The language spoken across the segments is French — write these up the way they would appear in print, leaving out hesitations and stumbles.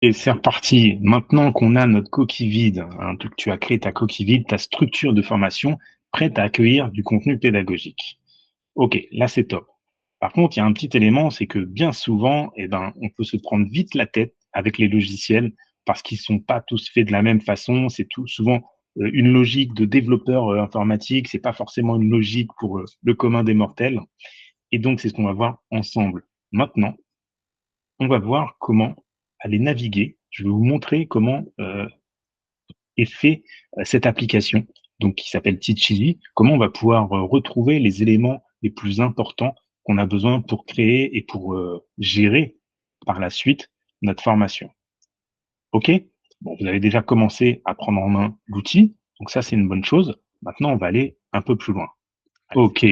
Et c'est reparti. Maintenant qu'on a notre coquille vide, hein, que tu as créé ta coquille vide, ta structure de formation prête à accueillir du contenu pédagogique. Ok, là c'est top. Par contre, il y a un petit élément, c'est que bien souvent, on peut se prendre vite la tête avec les logiciels parce qu'ils sont pas tous faits de la même façon. C'est tout souvent une logique de développeur informatique. C'est pas forcément une logique pour le commun des mortels. Et donc, c'est ce qu'on va voir ensemble. Maintenant, on va voir comment aller naviguer. Je vais vous montrer comment est fait cette application, donc qui s'appelle Teachily, comment on va pouvoir retrouver les éléments les plus importants qu'on a besoin pour créer et pour gérer par la suite notre formation. OK? Bon, vous avez déjà commencé à prendre en main l'outil, donc ça c'est une bonne chose. Maintenant, on va aller un peu plus loin. OK.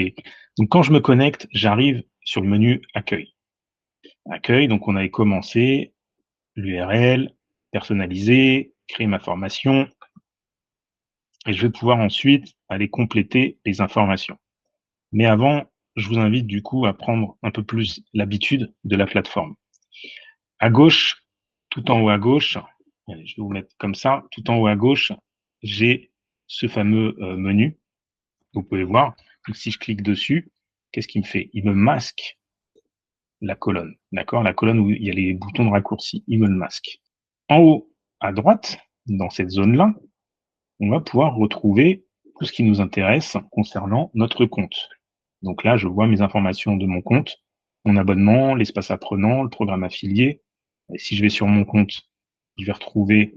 Donc quand je me connecte, j'arrive sur le menu Accueil. Accueil, donc on avait commencé l'URL, personnaliser, créer ma formation, et je vais pouvoir ensuite aller compléter les informations. Mais avant, je vous invite du coup à prendre un peu plus l'habitude de la plateforme. À gauche, tout en haut à gauche, allez, je vais vous mettre comme ça, tout en haut à gauche, j'ai ce fameux menu. Vous pouvez voir. Donc, si je clique dessus, qu'est-ce qu'il me fait? Il me masque la colonne, d'accord? La colonne où il y a les boutons de raccourci, il me le masque. En haut à droite, dans cette zone-là, on va pouvoir retrouver tout ce qui nous intéresse concernant notre compte. Donc là, je vois mes informations de mon compte, mon abonnement, l'espace apprenant, le programme affilié. Et si je vais sur mon compte, je vais retrouver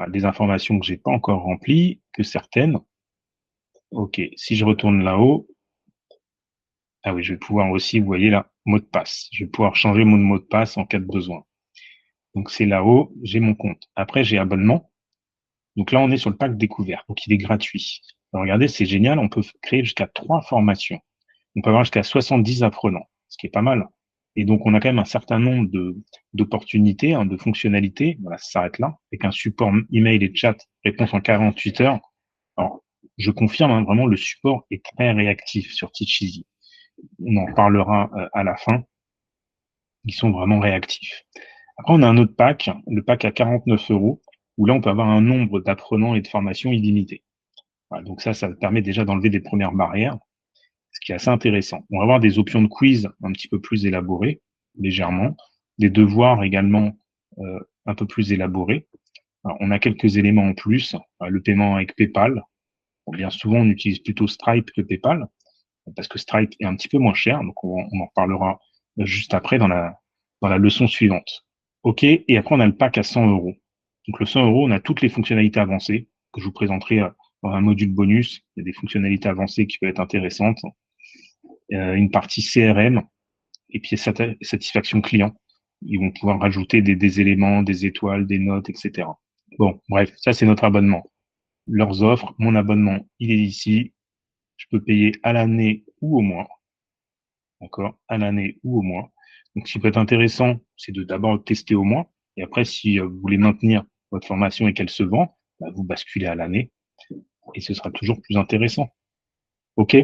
des informations que j'ai pas encore remplies, que certaines. OK, si je retourne là-haut, ah oui, je vais pouvoir aussi, vous voyez là, mot de passe. Je vais pouvoir changer mon mot de passe en cas de besoin. Donc c'est là-haut, j'ai mon compte. Après, j'ai abonnement. Donc là, on est sur le pack découvert, donc il est gratuit. Alors, regardez, c'est génial, on peut créer jusqu'à 3 formations. On peut avoir jusqu'à 70 apprenants, ce qui est pas mal. Et donc, on a quand même un certain nombre d'opportunités, hein, de fonctionnalités. Voilà, ça s'arrête là, avec un support email et chat, réponse en 48 heures. Alors, je confirme, hein, vraiment, le support est très réactif sur Teacheasy. On en parlera à la fin. Ils sont vraiment réactifs. Après, on a un autre pack, le pack à 49 euros, où là, on peut avoir un nombre d'apprenants et de formations illimité. Voilà, donc ça permet déjà d'enlever des premières barrières, ce qui est assez intéressant. On va avoir des options de quiz un petit peu plus élaborées, légèrement, des devoirs également un peu plus élaborés. Alors, on a quelques éléments en plus, le paiement avec PayPal. Bon, bien souvent, on utilise plutôt Stripe que PayPal, parce que Stripe est un petit peu moins cher, donc on en reparlera juste après dans la leçon suivante. OK, et après, on a le pack à 100 euros. Donc, le 100 euros, on a toutes les fonctionnalités avancées que je vous présenterai dans un module bonus. Il y a des fonctionnalités avancées qui peuvent être intéressantes. Une partie CRM et puis satisfaction client. Ils vont pouvoir rajouter des éléments, des étoiles, des notes, etc. Bon, bref, ça, c'est notre abonnement. Leurs offres, mon abonnement, il est ici. Je peux payer à l'année ou au mois. D'accord? À l'année ou au mois. Donc, ce qui peut être intéressant, c'est de d'abord tester au mois. Et après, si vous voulez maintenir votre formation et qu'elle se vend, bah, vous basculez à l'année et ce sera toujours plus intéressant. OK?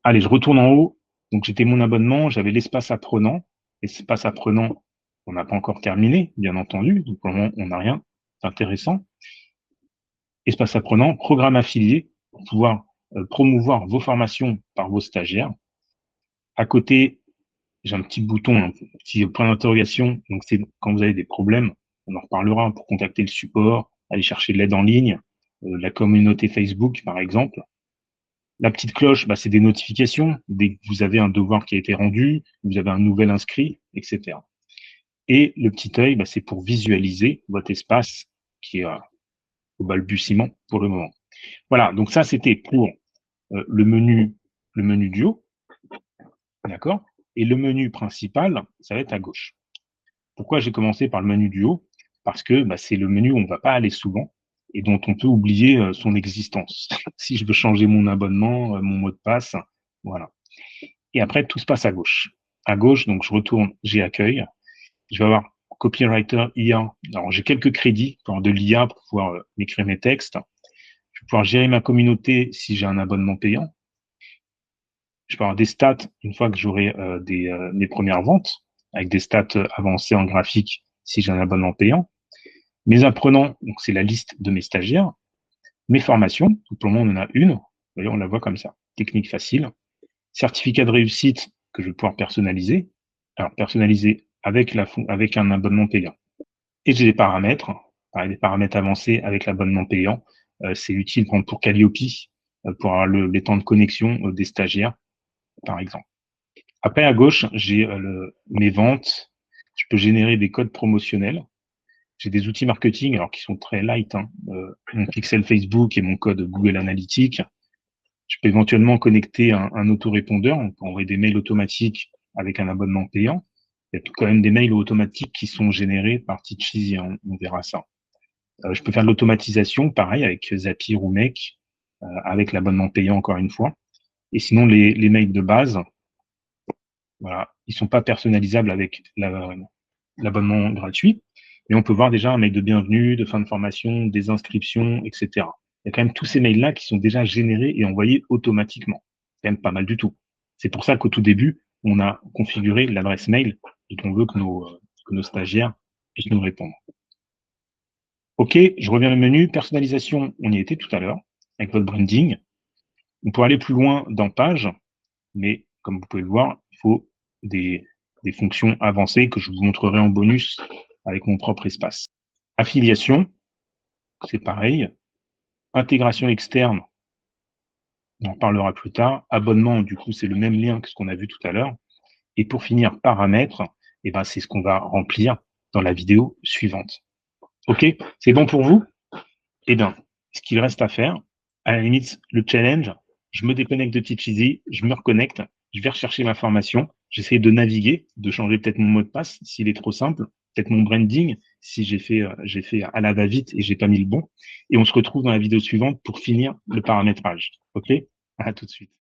Allez, je retourne en haut. Donc, j'étais mon abonnement, j'avais l'espace apprenant. L'espace apprenant, on n'a pas encore terminé, bien entendu. Donc, pour le moment, on n'a rien. C'est intéressant. Espace apprenant, programme affilié pour pouvoir promouvoir vos formations par vos stagiaires. À côté, j'ai un petit bouton, un petit point d'interrogation. Donc, c'est quand vous avez des problèmes, on en reparlera pour contacter le support, aller chercher de l'aide en ligne, la communauté Facebook, par exemple. La petite cloche, bah, c'est des notifications. Dès que vous avez un devoir qui a été rendu, vous avez un nouvel inscrit, etc. Et le petit œil, bah, c'est pour visualiser votre espace qui est au balbutiement pour le moment. Voilà, donc ça, c'était pour le menu du haut, d'accord? Et le menu principal, ça va être à gauche. Pourquoi j'ai commencé par le menu du haut? Parce que bah, c'est le menu où on ne va pas aller souvent et dont on peut oublier son existence. Si je veux changer mon abonnement, mon mot de passe, voilà. Et après, tout se passe à gauche. À gauche, donc je retourne, j'ai accueil. Je vais avoir copywriter IA. Alors, j'ai quelques crédits pour de l'IA pour pouvoir écrire mes textes. Je vais pouvoir gérer ma communauté si j'ai un abonnement payant. Je peux avoir des stats une fois que j'aurai mes premières ventes, avec des stats avancées en graphique si j'ai un abonnement payant. Mes apprenants, donc c'est la liste de mes stagiaires. Mes formations, pour le moment on en a une, d'ailleurs on la voit comme ça, technique facile. Certificat de réussite que je vais pouvoir personnaliser. Alors personnaliser avec un abonnement payant. Et j'ai des paramètres, des paramètres avancés avec l'abonnement payant. C'est utile pour Calliope, pour avoir les temps de connexion des stagiaires, par exemple. Après, à gauche, j'ai mes ventes. Je peux générer des codes promotionnels. J'ai des outils marketing, alors qui sont très light, mon pixel Facebook et mon code Google Analytics. Je peux éventuellement connecter un autorépondeur. On peut envoyer des mails automatiques avec un abonnement payant. Il y a quand même des mails automatiques qui sont générés par Teacheasy, on verra ça. Je peux faire de l'automatisation, pareil, avec Zapier ou Make, avec l'abonnement payant encore une fois. Et sinon, les mails de base, voilà, ils sont pas personnalisables avec l'abonnement gratuit, mais on peut voir déjà un mail de bienvenue, de fin de formation, des inscriptions, etc. Il y a quand même tous ces mails-là qui sont déjà générés et envoyés automatiquement. C'est quand même pas mal du tout. C'est pour ça qu'au tout début, on a configuré l'adresse mail dont on veut que nos stagiaires puissent nous répondre. OK, je reviens au menu. Personnalisation, on y était tout à l'heure, avec votre branding. On peut aller plus loin dans Page, mais comme vous pouvez le voir, il faut des fonctions avancées que je vous montrerai en bonus avec mon propre espace. Affiliation, c'est pareil. Intégration externe, on en parlera plus tard. Abonnement, du coup, c'est le même lien que ce qu'on a vu tout à l'heure. Et pour finir, paramètres, c'est ce qu'on va remplir dans la vidéo suivante. OK, c'est bon pour vous? Ce qu'il reste à faire, à la limite, le challenge, je me déconnecte de Teacheasy, je me reconnecte, je vais rechercher ma formation, j'essaie de naviguer, de changer peut-être mon mot de passe s'il est trop simple, peut-être mon branding si j'ai fait à la va-vite et j'ai pas mis le bon. Et on se retrouve dans la vidéo suivante pour finir le paramétrage. OK? À tout de suite.